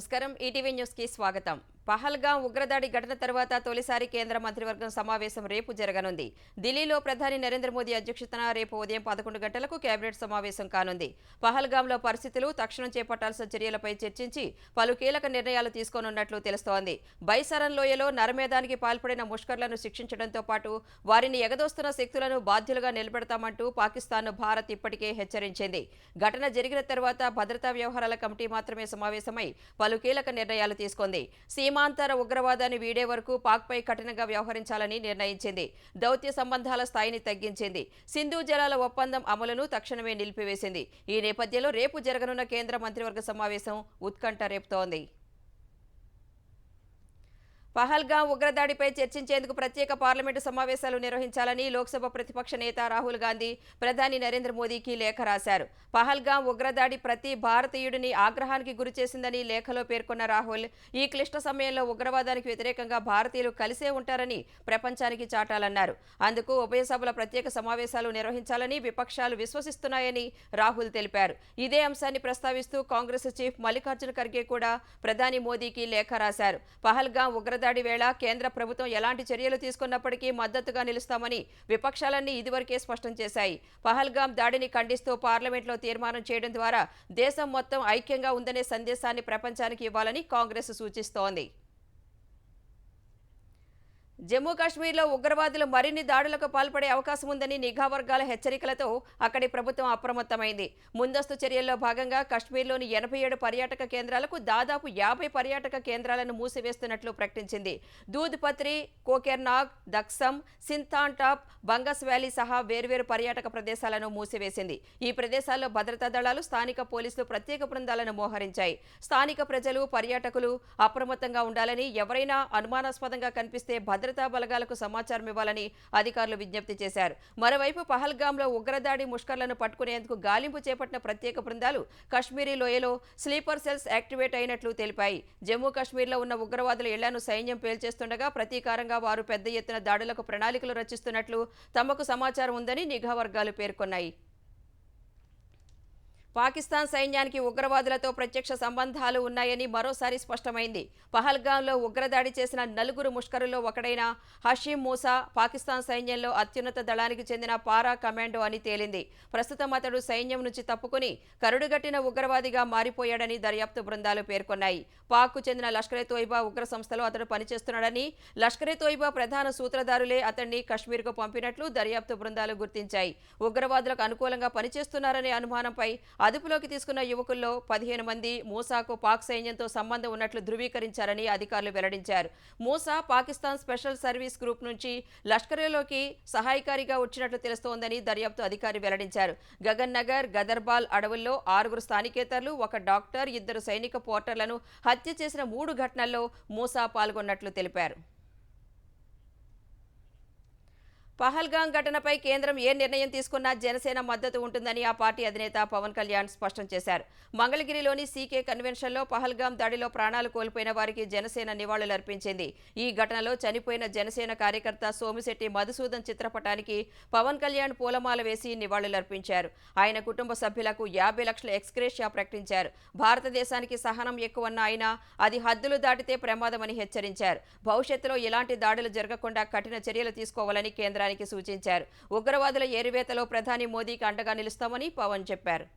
నమస్కారం ETV news కి స్వాగతం. పహల్గాం ఉగ్రదాడి ఘటన తర్వాత తొలిసారి కేంద్ర మంత్రివర్గం సమావేశం రేపు జరగనుంది. ఢిల్లీలో ప్రధాని నరేంద్ర మోదీ అధ్యక్షతన రేపు ఉదయం 11 గంటలకు కేబినెట్ సమావేశం కానుంది. పహల్గాంలో పరిస్థితులు, తక్షణం చేపట్టాల్సిన చర్యలపై చర్చించి పలు కీలక నిర్ణయాలు తీసుకోనున్నట్లు తెలుస్తోంది. బైసరన్ లోయలో నరమేధానికి పాల్పడిన ముష్కర్లను శిక్షించడంతో పాటు వారిని ఎగదోస్తున్న శక్తులను బాధ్యులుగా నిలబెడతామంటూ పాకిస్తాన్ను భారత్ ఇప్పటికే హెచ్చరించింది. ఘటన జరిగిన తర్వాత భద్రతా వ్యవహారాల కమిటీ మాత్రమే సమావేశమై పలు కీలక నిర్ణయాలు తీసుకుంది. సీమాంతర ఉగ్రవాదాన్ని వీడే వరకు పాక్పై కఠినంగా వ్యవహరించాలని నిర్ణయించింది. దౌత్య సంబంధాల స్థాయిని తగ్గించింది. సింధు జలాల ఒప్పందం అమలును తక్షణమే నిలిపివేసింది. ఈ నేపథ్యంలో రేపు జరగనున్న కేంద్ర మంత్రివర్గ సమావేశం ఉత్కంఠ రేపుతోంది. పహల్గాం ఉగ్రదాడిపై చర్చించేందుకు ప్రత్యేక పార్లమెంటు సమావేశాలు నిర్వహించాలని లోక్సభ ప్రతిపక్ష నేత రాహుల్ గాంధీ ప్రధాని నరేంద్ర మోదీకి లేఖ రాశారు. పహల్గాం ఉగ్రదాడి ప్రతి భారతీయుడిని ఆగ్రహానికి గురిచేసిందని లేఖలో పేర్కొన్న రాహుల్, ఈ క్లిష్ట సమయంలో ఉగ్రవాదానికి వ్యతిరేకంగా భారతీయులు కలిసే ఉంటారని ప్రపంచానికి చాటాలన్నారు. అందుకు ఉభయ సభల ప్రత్యేక సమావేశాలు నిర్వహించాలని విపక్షాలు విశ్వసిస్తున్నాయని రాహుల్ తెలిపారు. ఇదే అంశాన్ని ప్రస్తావిస్తూ కాంగ్రెస్ చీఫ్ మల్లికార్జున ఖర్గే కూడా ప్రధాని మోదీకి లేఖ రాశారు. పహల్గాం ఉగ్రదాడి వేళ కేంద్ర ప్రభుత్వం ఎలాంటి చర్యలు తీసుకున్నప్పటికీ మద్దతుగా నిలుస్తామని విపక్షాలన్నీ ఇదివరకే స్పష్టం చేశాయి. పహల్గాం దాడిని ఖండిస్తూ పార్లమెంట్లో తీర్మానం చేయడం ద్వారా దేశం మొత్తం ఐక్యంగా ఉందనే సందేశాన్ని ప్రపంచానికి ఇవ్వాలని కాంగ్రెస్ సూచిస్తోంది. జమ్మూ కాశ్మీర్లో ఉగ్రవాదులు మరిన్ని దాడులకు పాల్పడే అవకాశం ఉందని నిఘా వర్గాల హెచ్చరికలతో అక్కడి ప్రభుత్వం అప్రమత్తమైంది. ముందస్తు చర్యల్లో భాగంగా కశ్మీర్లోని 87 పర్యాటక కేంద్రాలకు దాదాపు 50 పర్యాటక కేంద్రాలను మూసివేస్తున్నట్లు ప్రకటించింది. దూద్ పత్రి, కోకెర్నాగ్, దక్సమ్, సింథాన్ టాప్, బంగస్ వ్యాలీ సహా వేర్వేరు పర్యాటక ప్రదేశాలను మూసివేసింది. ఈ ప్రదేశాల్లో భద్రతా దళాలు, స్థానిక పోలీసులు ప్రత్యేక బృందాలను మోహరించాయి. స్థానిక ప్రజలు, పర్యాటకులు అప్రమత్తంగా ఉండాలని, ఎవరైనా అనుమానాస్పదంగా కనిపిస్తే భద్రతా బలగాలకు సమాచారం ఇవ్వాలని అధికారులు విజ్ఞప్తి చేశారు. మరోవైపు పహల్గాంలో ఉగ్రదాడి ముష్కర్లను పట్టుకునేందుకు గాలింపు చేపట్టిన ప్రత్యేక బృందాలు కశ్మీరీ లోయలో స్లీపర్ సెల్స్ యాక్టివేట్ అయినట్లు తెలిపాయి. జమ్మూ కాశ్మీర్లో ఉన్న ఉగ్రవాదుల ఇళ్లను సైన్యం పేల్చేస్తుండగా ప్రతీకారంగా వారు పెద్ద ఎత్తున దాడులకు ప్రణాళికలు రచిస్తున్నట్లు తమకు సమాచారం ఉందని నిఘా వర్గాలు పేర్కొన్నాయి. పాకిస్తాన్ సైన్యానికి ఉగ్రవాదులతో ప్రత్యక్ష సంబంధాలు ఉన్నాయని మరోసారి స్పష్టమైంది. పహల్గాంలో ఉగ్రదాడి చేసిన 4 ముష్కరుల్లో ఒకడైన హషీం మూసా పాకిస్తాన్ సైన్యంలో అత్యున్నత దళానికి చెందిన పారా కమాండో అని తేలింది. ప్రస్తుతం అతడు సైన్యం నుంచి తప్పుకుని కరుడుగట్టిన ఉగ్రవాదిగా మారిపోయాడని దర్యాప్తు బృందాలు పేర్కొన్నాయి. పాక్కు చెందిన లష్కరే తోయిబా ఉగ్ర సంస్థలో అతడు పనిచేస్తున్నాడని, లష్కరే తోయిబా ప్రధాన సూత్రధారులే అతన్ని కశ్మీర్కు పంపినట్లు దర్యాప్తు బృందాలు గుర్తించాయి. ఉగ్రవాదులకు అనుకూలంగా పనిచేస్తున్నారనే అనుమానంపై అదుపులోకి తీసుకున్న యువకుల్లో 15 మంది మూసాకు పాక్ సైన్యంతో సంబంధం ఉన్నట్లు ధృవీకరించారని అధికారులు వెల్లడించారు. Musa Pakistan special service group నుంచి లష్కరేలోకి సహాయకారిగా వచ్చినట్లు తెలుస్తోందని దర్యాప్తు అధికారి వెల్లడించారు. గగన్ నగర్, గదర్బాల్ అడవుల్లో 6 స్థానికేతరులు, 1 డాక్టర్, 2 సైనిక పోర్టర్లను హత్య చేసిన 3 ఘటనల్లో మూసా పాల్గొన్నట్లు తెలిపారు. పహల్గాం ఘటనపై కేంద్రం ఏ నిర్ణయం తీసుకున్నా జనసేన మద్దతు ఉంటుందని ఆ పార్టీ అధినేత పవన్ కళ్యాణ్ స్పష్టం చేశారు. మంగళగిరిలోని సీకే కన్వెన్షన్లో పహల్గాం దాడిలో ప్రాణాలు కోల్పోయిన వారికి జనసేన నివాళులర్పించింది. ఈ ఘటనలో చనిపోయిన జనసేన కార్యకర్త సోమిశెట్టి మధుసూదన్ చిత్రపటానికి పవన్ కళ్యాణ్ పూలమాల వేసి నివాళులర్పించారు. ఆయన కుటుంబ సభ్యులకు 50 లక్షల ఎక్స్గ్రేషియా ప్రకటించారు. భారతదేశానికి సహనం ఎక్కువన్న ఆయన అది హద్దులు దాటితే ప్రమాదమని హెచ్చరించారు. భవిష్యత్తులో ఇలాంటి దాడులు జరగకుండా కఠిన చర్యలు తీసుకోవాలని కేంద్రానికి సూచించారు. ఉగ్రవాదుల ఏరివేతలో ప్రధాని మోదీకి అండగా నిలుస్తామని పవన్ చెప్పారు.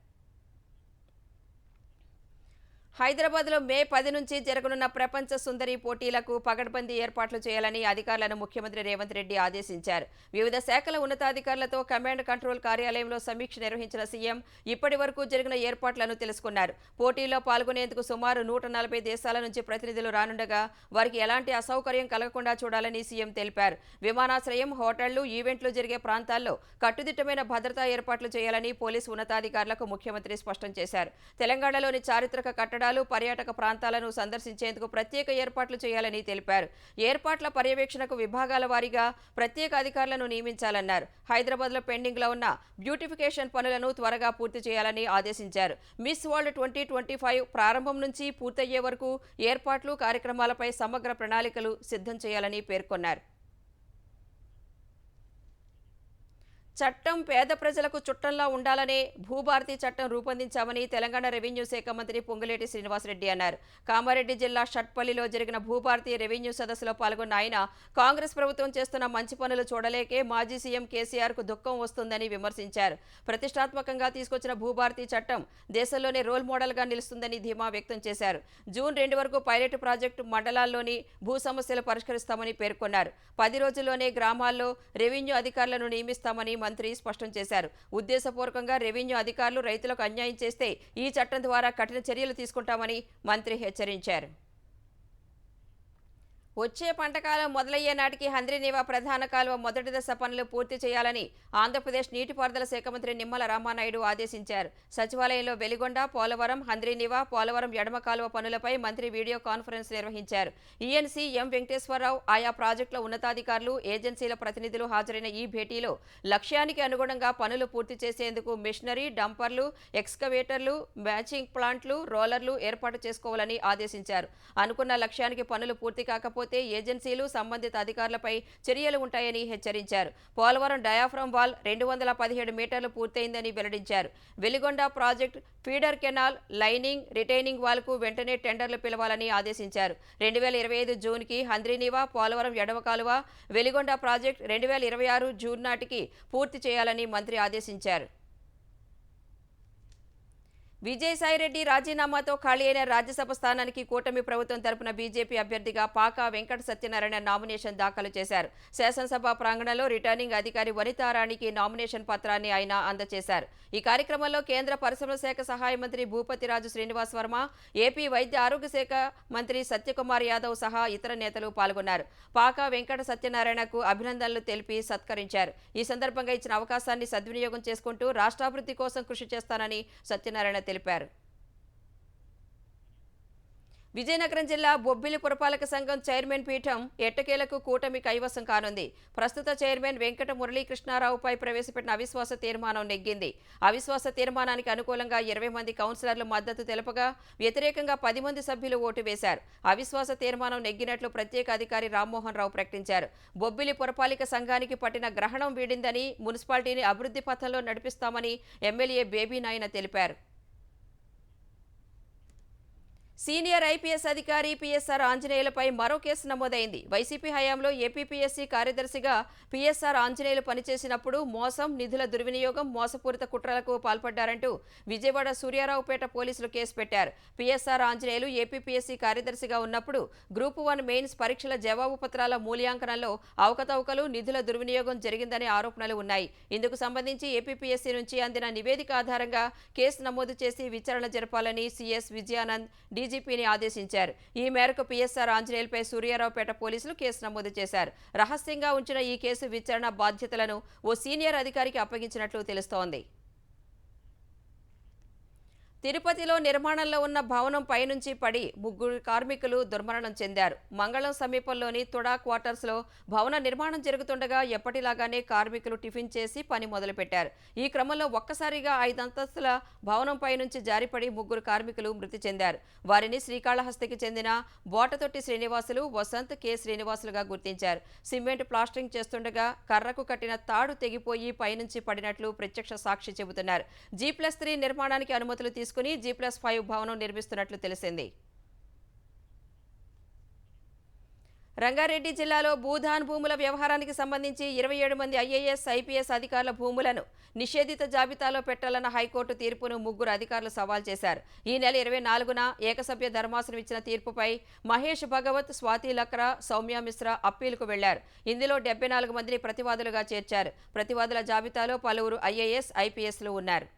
హైదరాబాద్లో మే 10 నుంచి జరగనున్న ప్రపంచ సుందరి పోటీలకు పగడ్బందీ ఏర్పాట్లు చేయాలని అధికారులను ముఖ్యమంత్రి రేవంత్ రెడ్డి ఆదేశించారు. వివిధ శాఖల ఉన్నతాధికారులతో కమాండ్ కంట్రోల్ కార్యాలయంలో సమీక్ష నిర్వహించిన సీఎం ఇప్పటి వరకు జరిగిన ఏర్పాట్లను తెలుసుకున్నారు. పోటీల్లో పాల్గొనేందుకు సుమారు 140 దేశాల నుంచి ప్రతినిధులు రానుండగా వారికి ఎలాంటి అసౌకర్యం కలగకుండా చూడాలని సీఎం తెలిపారు. విమానాశ్రయం, హోటళ్లు, ఈవెంట్లు జరిగే ప్రాంతాల్లో కట్టుదిట్టమైన భద్రతా ఏర్పాట్లు చేయాలని పోలీసు ఉన్నతాధికారులకు ముఖ్యమంత్రి స్పష్టం చేశారు. తెలంగాణలోని చారిత్రక కట్టడాలు, పర్యాటక ప్రాంతాలను సందర్శించేందుకు ప్రత్యేక ఏర్పాట్లు చేయాలని తెలిపారు. ఏర్పాట్ల పర్యవేక్షణకు విభాగాల వారీగా ప్రత్యేక అధికారులను నియమించాలన్నారు. హైదరాబాద్లో పెండింగ్లో ఉన్న బ్యూటిఫికేషన్ పనులను త్వరగా పూర్తి చేయాలని ఆదేశించారు. మిస్ వరల్డ్ 2025 ప్రారంభం నుంచి పూర్తయ్యే వరకు ఏర్పాట్లు, కార్యక్రమాలపై సమగ్ర ప్రణాళికలు సిద్ధం చేయాలని పేర్కొన్నారు. చట్టం పేద ప్రజలకు చుట్టంలా ఉండాలనే భూభారతి చట్టం రూపొందించామని తెలంగాణ రెవెన్యూ శాఖ మంత్రి పొంగులేటి శ్రీనివాసరెడ్డి అన్నారు. కామారెడ్డి జిల్లా షట్పల్లిలో జరిగిన భూభారతి రెవెన్యూ సదస్సులో పాల్గొన్న ఆయన కాంగ్రెస్ ప్రభుత్వం చేస్తున్న మంచి పనులు చూడలేకే మాజీ సీఎం కేసీఆర్కు దుఃఖం వస్తుందని విమర్శించారు. ప్రతిష్టాత్మకంగా తీసుకొచ్చిన భూభారతి చట్టం దేశంలోనే రోల్ మోడల్గా నిలుస్తుందని ధీమా వ్యక్తం చేశారు. జూన్ 2 వరకు పైలట్ ప్రాజెక్టు మండలాల్లోని భూ సమస్యలు పరిష్కరిస్తామని పేర్కొన్నారు. 10 రోజుల్లోనే గ్రామాల్లో రెవెన్యూ అధికారులను నియమిస్తామని మంత్రి స్పష్టం చేశారు. ఉద్దేశపూర్వకంగా రెవెన్యూ అధికారులు రైతులకు అన్యాయం చేస్తే ఈ చట్టం ద్వారా కఠిన చర్యలు తీసుకుంటామని మంత్రి హెచ్చరించారు. వచ్చే పంటకాలం మొదలయ్యే నాటికి హంద్రీనీవా ప్రధాన కాలువ మొదటి దశ పనులు పూర్తి చేయాలని ఆంధ్రప్రదేశ్ నీటిపారుదల శాఖ మంత్రి నిమ్మల రామానాయుడు ఆదేశించారు. సచివాలయంలో వెలిగొండ, పోలవరం, హంద్రీనీవా, పోలవరం ఎడమ కాలువ పనులపై మంత్రి వీడియో కాన్ఫరెన్స్ నిర్వహించారు. ఈఎన్సీ ఎం వెంకటేశ్వరరావు, ఆయా ప్రాజెక్టుల ఉన్నతాధికారులు, ఏజెన్సీల ప్రతినిధులు హాజరైన ఈ భేటీలో లక్ష్యానికి అనుగుణంగా పనులు పూర్తి చేసేందుకు మిషనరీ, డంపర్లు, ఎక్స్కవేటర్లు, మ్యాచింగ్ ప్లాంట్లు, రోలర్లు ఏర్పాటు చేసుకోవాలని ఆదేశించారు. అనుకున్న లక్ష్యానికి పనులు పూర్తి కాకపోతే ఏజెన్సీలు, సంబంధిత అధికారులపై చర్యలు ఉంటాయని హెచ్చరించారు. పోలవరం డయాఫ్రమ్ వాల్ 217 మీటర్లు పూర్తయిందని వెల్లడించారు. Veligonda project feeder canal, lining, retaining వాల్కు వెంటనే టెండర్లు పిలవాలని ఆదేశించారు. 2025 జూన్కి హంద్రీనీవా, పోలవరం ఎడమ కాలువ, వెలిగొండ ప్రాజెక్టు 2026 జూన్ నాటికి పూర్తి చేయాలని మంత్రి ఆదేశించారు. విజయసాయిరెడ్డి రాజీనామాతో ఖాళీ అయిన రాజ్యసభ స్థానానికి కూటమి ప్రభుత్వం తరపున బీజేపీ అభ్యర్థిగా పాకా వెంకట సత్యనారాయణ నామినేషన్ దాఖలు చేశారు. శాసనసభ ప్రాంగణంలో రిటర్నింగ్ అధికారి వనితారాణికి నామినేషన్ పత్రాన్ని ఆయన అందజేశారు. ఈ కార్యక్రమంలో కేంద్ర పరిశ్రమల శాఖ సహాయ మంత్రి భూపతిరాజు శ్రీనివాస్ వర్మ, ఏపీ వైద్య ఆరోగ్య శాఖ మంత్రి సత్యకుమార్ యాదవ్ సహా ఇతర నేతలు పాల్గొన్నారు. పాకా వెంకట సత్యనారాయణకు అభినందనలు తెలిపి సత్కరించారు. ఈ సందర్భంగా ఇచ్చిన అవకాశాన్ని సద్వినియోగం చేసుకుంటూ రాష్ట్రాభివృద్ధి కోసం కృషి చేస్తానని సత్యనారాయణ తెలిపారు. విజయనగరం జిల్లా బొబ్బిలి పురపాలక సంఘం చైర్మన్ పీఠం ఎట్టకేలకు కూటమి కైవసం కానుంది. ప్రస్తుత చైర్మన్ వెంకట మురళీకృష్ణారావుపై ప్రవేశపెట్టిన అవిశ్వాస తీర్మానం నెగ్గింది. అవిశ్వాస తీర్మానానికి అనుకూలంగా 20 మంది కౌన్సిలర్లు మద్దతు తెలుపగా వ్యతిరేకంగా 10 మంది సభ్యులు ఓటు వేశారు. అవిశ్వాస తీర్మానం నెగ్గినట్లు ప్రత్యేక అధికారి రామ్మోహన్ రావు ప్రకటించారు. బొబ్బిలి పురపాలిక సంఘానికి పట్టిన గ్రహణం వీడిందని, మున్సిపాలిటీని అభివృద్ధి పథంలో నడిపిస్తామని ఎమ్మెల్యే బేబీ నాయన తెలిపారు. సీనియర్ ఐపీఎస్ అధికారి పీఎస్ఆర్ ఆంజనేయులపై మరో కేసు నమోదైంది. వైసీపీ హయాంలో ఏపీపీఎస్సీ కార్యదర్శిగా పీఎస్ఆర్ ఆంజనేయులు పనిచేసినప్పుడు మోసం, నిధుల దుర్వినియోగం, మోసపూరిత కుట్రలకు పాల్పడ్డారంటూ విజయవాడ సూర్యారావుపేట పోలీసులు కేసు పెట్టారు. పీఎస్ఆర్ ఆంజనేయులు ఏపీపీఎస్సీ కార్యదర్శిగా ఉన్నప్పుడు గ్రూప్ 1 మెయిన్స్ పరీక్షల జవాబు పత్రాల మూల్యాంకనంలో అవకతవకలు, నిధుల దుర్వినియోగం జరిగిందనే ఆరోపణలు ఉన్నాయి. ఇందుకు సంబంధించి ఏపీపీఎస్సీ నుంచి అందిన నివేదిక ఆధారంగా కేసు నమోదు చేసి విచారణ జరపాలని సీఎస్ విజయానంద్ డీజీపీని ఆదేశించారు. ఈ మేరకు పీఎస్ఆర్ ఆంజనేయులపై సూర్యారావుపేట పోలీసులు కేసు నమోదు చేశారు. రహస్యంగా ఉంచిన ఈ కేసు విచారణ బాధ్యతలను ఓ సీనియర్ అధికారికి అప్పగించినట్లు తెలుస్తోంది. తిరుపతిలో నిర్మాణంలో ఉన్న భవనం పైనుంచి పడి 3 కార్మికులు దుర్మరణం చెందారు. మంగళం సమీపంలోని తుడా క్వార్టర్స్లో భవన నిర్మాణం జరుగుతుండగా ఎప్పటిలాగానే కార్మికులు టిఫిన్ చేసి పని మొదలుపెట్టారు. ఈ క్రమంలో ఒక్కసారిగా 5 అంతస్తుల భవనం పైనుంచి జారిపడి 3 కార్మికులు మృతి చెందారు. వారిని శ్రీకాళహస్తికి చెందిన బోటతొట్టి శ్రీనివాసులు, వసంత్, కె శ్రీనివాసులుగా గుర్తించారు. సిమెంట్ ప్లాస్టరింగ్ చేస్తుండగా కర్రకు కట్టిన తాడు తెగిపోయి పైనుంచి పడినట్లు ప్రత్యక్ష సాక్షి చెబుతున్నారు. G+3 నిర్మాణానికి అనుమతులు తీసుకుని G+5 భవనం నిర్మిస్తున్నట్లు తెలిసింది. రంగారెడ్డి జిల్లాలో భూదాన్ భూముల వ్యవహారానికి సంబంధించి 27 మంది ఐఏఎస్, ఐపీఎస్ అధికారుల భూములను నిషేధిత జాబితాలో పెట్టాలన్న హైకోర్టు తీర్పును 3 అధికారులు సవాల్ చేశారు. ఈ నెల 24న ఏకసభ్య ధర్మాసనం ఇచ్చిన తీర్పుపై మహేష్ భగవత్, స్వాతి లక్రా, సౌమ్య మిశ్రా అప్పీలుకు వెళ్లారు. ఇందులో 74 మందిని ప్రతివాదులుగా చేర్చారు. ప్రతివాదుల జాబితాలో పలువురు ఐఏఎస్, ఐపీఎస్లు ఉన్నారు.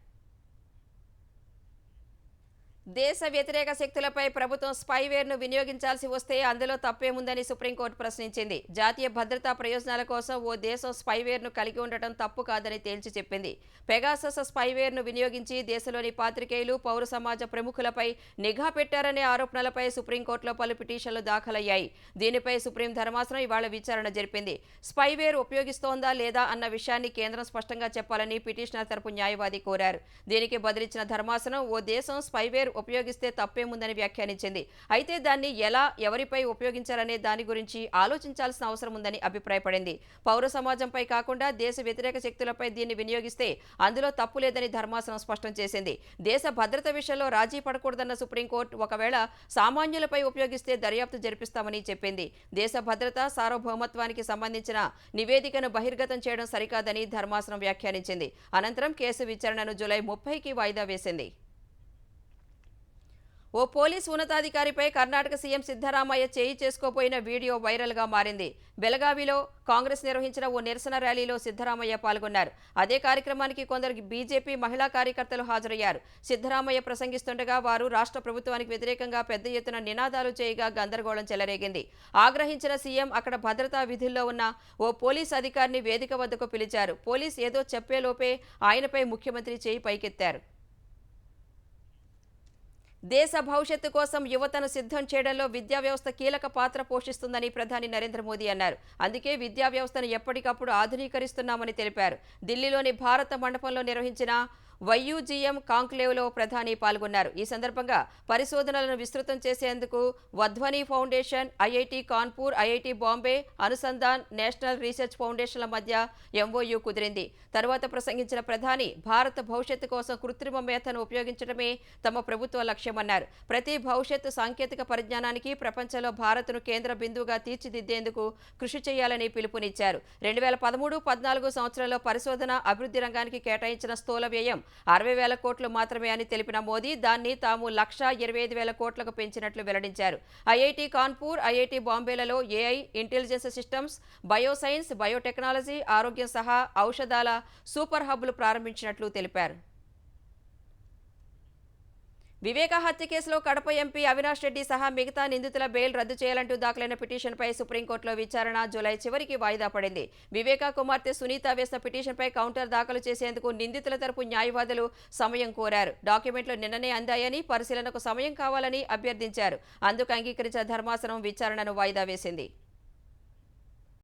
దేశ వ్యతిరేక శక్తులపై ప్రభుత్వం స్పైవేర్ను వినియోగించాల్సి వస్తే అందులో తప్పేముందని సుప్రీంకోర్టు ప్రశ్నించింది. జాతీయ భద్రతా ప్రయోజనాల కోసం ఓ దేశం స్పైవేర్ను కలిగి ఉండటం తప్పు కాదని తేల్చి చెప్పింది. పెగాసస్ స్పైవేర్ను వినియోగించి దేశంలోని పాత్రికేయులు, పౌర సమాజ ప్రముఖులపై నిఘా పెట్టారనే ఆరోపణలపై సుప్రీంకోర్టులో పలు పిటిషన్లు దాఖలయ్యాయి. దీనిపై సుప్రీం ధర్మాసనం ఇవాళ విచారణ జరిపింది. స్పైవేర్ ఉపయోగిస్తోందా లేదా అన్న విషయాన్ని కేంద్రం స్పష్టంగా చెప్పాలని పిటిషనర్ తరపు న్యాయవాది కోరారు. దీనికి బదులిచ్చిన ధర్మాసనం ఓ దేశం స్పైవేర్ ఉపయోగిస్తే తప్పేముందని వ్యాఖ్యానించింది. అయితే దాన్ని ఎలా, ఎవరిపై ఉపయోగించాలనే దాని గురించి ఆలోచించాల్సిన అవసరం ఉందని అభిప్రాయపడింది. పౌర సమాజంపై కాకుండా దేశ వ్యతిరేక శక్తులపై దీన్ని వినియోగిస్తే అందులో తప్పు లేదని ధర్మాసనం స్పష్టం చేసింది. దేశ భద్రత విషయంలో రాజీ పడకూడదన్న సుప్రీంకోర్టు ఒకవేళ సామాన్యులపై ఉపయోగిస్తే దర్యాప్తు జరిపిస్తామని చెప్పింది. దేశ భద్రత, సార్వభౌమత్వానికి సంబంధించిన నివేదికను బహిర్గతం చేయడం సరికాదని ధర్మాసనం వ్యాఖ్యానించింది. అనంతరం కేసు విచారణను జూలై 30కి వాయిదా వేసింది. ఓ పోలీసు ఉన్నతాధికారిపై కర్ణాటక సీఎం సిద్ధరామయ్య చేయి చేసుకోపోయిన వీడియో వైరల్గా మారింది. బెళగావిలో కాంగ్రెస్ నిర్వహించిన ఓ నిరసన ర్యాలీలో సిద్ధరామయ్య పాల్గొన్నారు. అదే కార్యక్రమానికి కొందరు బీజేపీ మహిళా కార్యకర్తలు హాజరయ్యారు. సిద్ధరామయ్య ప్రసంగిస్తుండగా వారు రాష్ట్ర ప్రభుత్వానికి వ్యతిరేకంగా పెద్ద ఎత్తున నినాదాలు చేయగా గందరగోళం చెలరేగింది. ఆగ్రహించిన సీఎం అక్కడ భద్రతా విధుల్లో ఉన్న ఓ పోలీసు అధికారిని వేదిక వద్దకు పిలిచారు. పోలీస్ ఏదో చెప్పేలోపే ఆయనపై ముఖ్యమంత్రి చేయి పైకెత్తారు. దేశ భవిష్యత్తు కోసం యువతను సిద్ధం చేయడంలో విద్యా వ్యవస్థ కీలక పాత్ర పోషిస్తుందని ప్రధాని నరేంద్ర మోదీ అన్నారు. అందుకే విద్యా వ్యవస్థను ఎప్పటికప్పుడు ఆధునీకరిస్తున్నామని తెలిపారు. ఢిల్లీలోని భారత మండపంలో నిర్వహించిన వైయూజీఎం కాంక్లేవ్లో ప్రధాని పాల్గొన్నారు. ఈ సందర్భంగా పరిశోధనలను విస్తృతం చేసేందుకు Wadhwani foundation, IIT Kanpur, IIT Bombay, Anusandhan, national research ఫౌండేషన్ల మధ్య ఎంఓయూ కుదిరింది. తరువాత ప్రసంగించిన ప్రధాని భారత భవిష్యత్తు కోసం కృత్రిమ మేధను ఉపయోగించడమే తమ ప్రభుత్వ లక్ష్యమన్నారు. ప్రతి భవిష్యత్తు సాంకేతిక పరిజ్ఞానానికి ప్రపంచంలో భారత్ను కేంద్ర బిందువుగా తీర్చిదిద్దేందుకు కృషి చేయాలని పిలుపునిచ్చారు. 2013-14 సంవత్సరంలో పరిశోధన, అభివృద్ధి రంగానికి కేటాయించిన స్థూల వ్యయం 60,000 కోట్లు మాత్రమే అని తెలిపిన మోదీ దాన్ని తాము 1,25,000 కోట్లకు పెంచినట్లు వెల్లడించారు. ఐఐటి కాన్పూర్, ఐఐటి బాంబేలలో AI, intelligence systems, bioscience, biotechnology, ఆరోగ్యం సహా ఔషధాల సూపర్ హబ్లు ప్రారంభించినట్లు తెలిపారు. వివేక హత్య కేసులో కడప ఎంపీ అవినాష్ రెడ్డి సహా మిగతా నిందితుల బెయిల్ రద్దు చేయాలంటూ దాఖలైన పిటిషన్పై సుప్రీంకోర్టులో విచారణ జూలై చివరికి వాయిదా పడింది. వివేక కుమార్తె సునీత వేసిన పిటిషన్పై కౌంటర్ దాఖలు చేసేందుకు నిందితుల తరపు న్యాయవాదులు సమయం కోరారు. డాక్యుమెంట్లు నిన్ననే అందాయని, పరిశీలనకు సమయం కావాలని అభ్యర్థించారు. అందుకు అంగీకరించిన ధర్మాసనం విచారణను వాయిదా వేసింది.